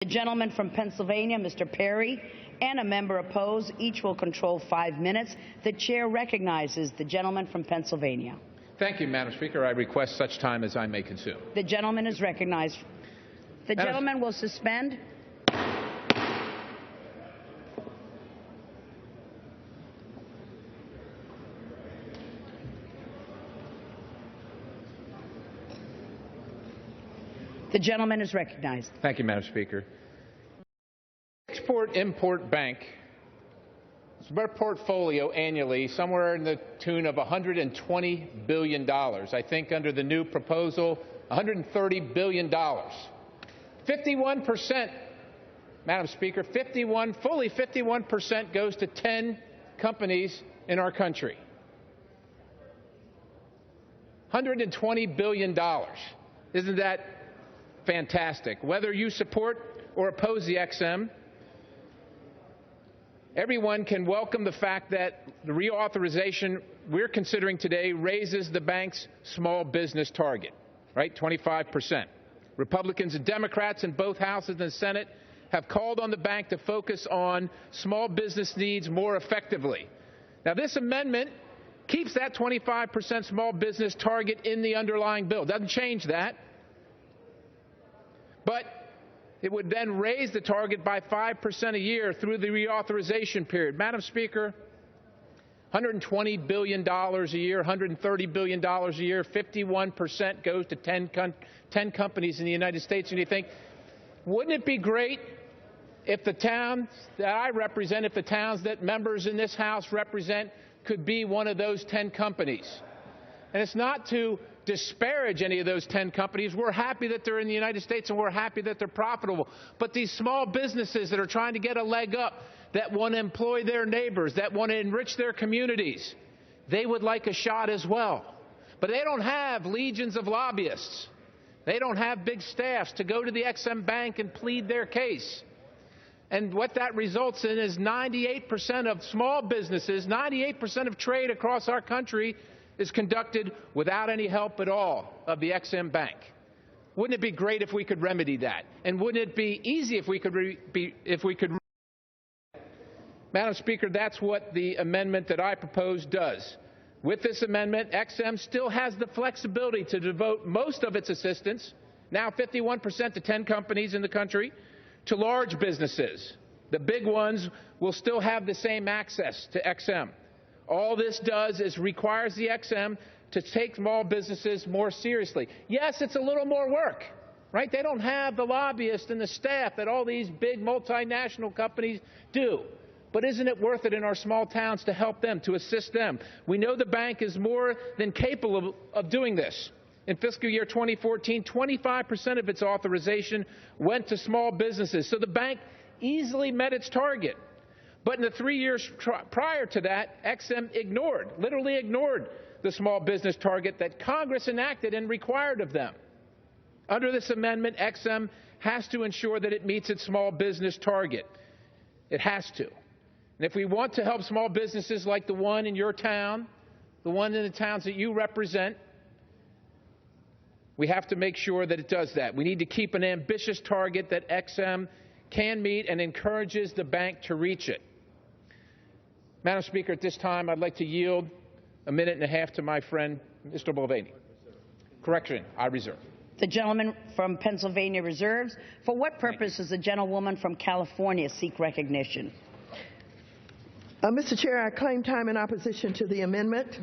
The gentleman from Pennsylvania, Mr. Perry, and a member opposed. Each will control 5 minutes. The chair recognizes the gentleman from Pennsylvania. Thank you, Madam Speaker. I request such time as I may consume. The gentleman is recognized. The gentleman will suspend. The gentleman is recognized. Thank you, Madam Speaker. Export-Import Bank, their portfolio annually somewhere in the tune of $120 billion. I think under the new proposal, $130 billion. 51%, Madam Speaker, fully 51% goes to 10 companies in our country. $120 billion. Isn't that fantastic? Whether you support or oppose the XM, everyone can welcome the fact that the reauthorization we're considering today raises the bank's small business target, right? 25%. Republicans and Democrats in both houses and the Senate have called on the bank to focus on small business needs more effectively. Now, this amendment keeps that 25% small business target in the underlying bill. Doesn't change that. But it would then raise the target by 5% a year through the reauthorization period. Madam Speaker, $120 billion a year, $130 billion a year, 51% goes to 10 companies in the United States. And you think, wouldn't it be great if the towns that I represent, if the towns that members in this House represent could be one of those 10 companies? And it's not to disparage any of those 10 companies. We're happy that they're in the United States and we're happy that they're profitable. But these small businesses that are trying to get a leg up, that want to employ their neighbors, that want to enrich their communities, they would like a shot as well. But they don't have legions of lobbyists. They don't have big staffs to go to the XM Bank and plead their case. And what that results in is 98% of small businesses, 98% of trade across our country is conducted without any help at all of the XM Bank. Wouldn't it be great if we could remedy that? And wouldn't it be easy if we could Madam Speaker, that's what the amendment that I propose does. With this amendment, XM still has the flexibility to devote most of its assistance, now 51% to 10 companies in the country, to large businesses. The big ones will still have the same access to XM. All this does is requires the XM to take small businesses more seriously. Yes, it's a little more work, right? They don't have the lobbyists and the staff that all these big multinational companies do. But isn't it worth it in our small towns to help them, to assist them? We know the bank is more than capable of doing this. In fiscal year 2014, 25% of its authorization went to small businesses. So the bank easily met its target. But in the 3 years prior to that, XM literally ignored the small business target that Congress enacted and required of them. Under this amendment, XM has to ensure that it meets its small business target. It has to. And if we want to help small businesses like the one in your town, the one in the towns that you represent, we have to make sure that it does that. We need to keep an ambitious target that XM can meet and encourages the bank to reach it. Madam Speaker, at this time, I'd like to yield a minute and a half to my friend, Mr. Mulvaney. Correction, I reserve. The gentleman from Pennsylvania reserves. For what purpose does the gentlewoman from California seek recognition? Mr. Chair, I claim time in opposition to the amendment.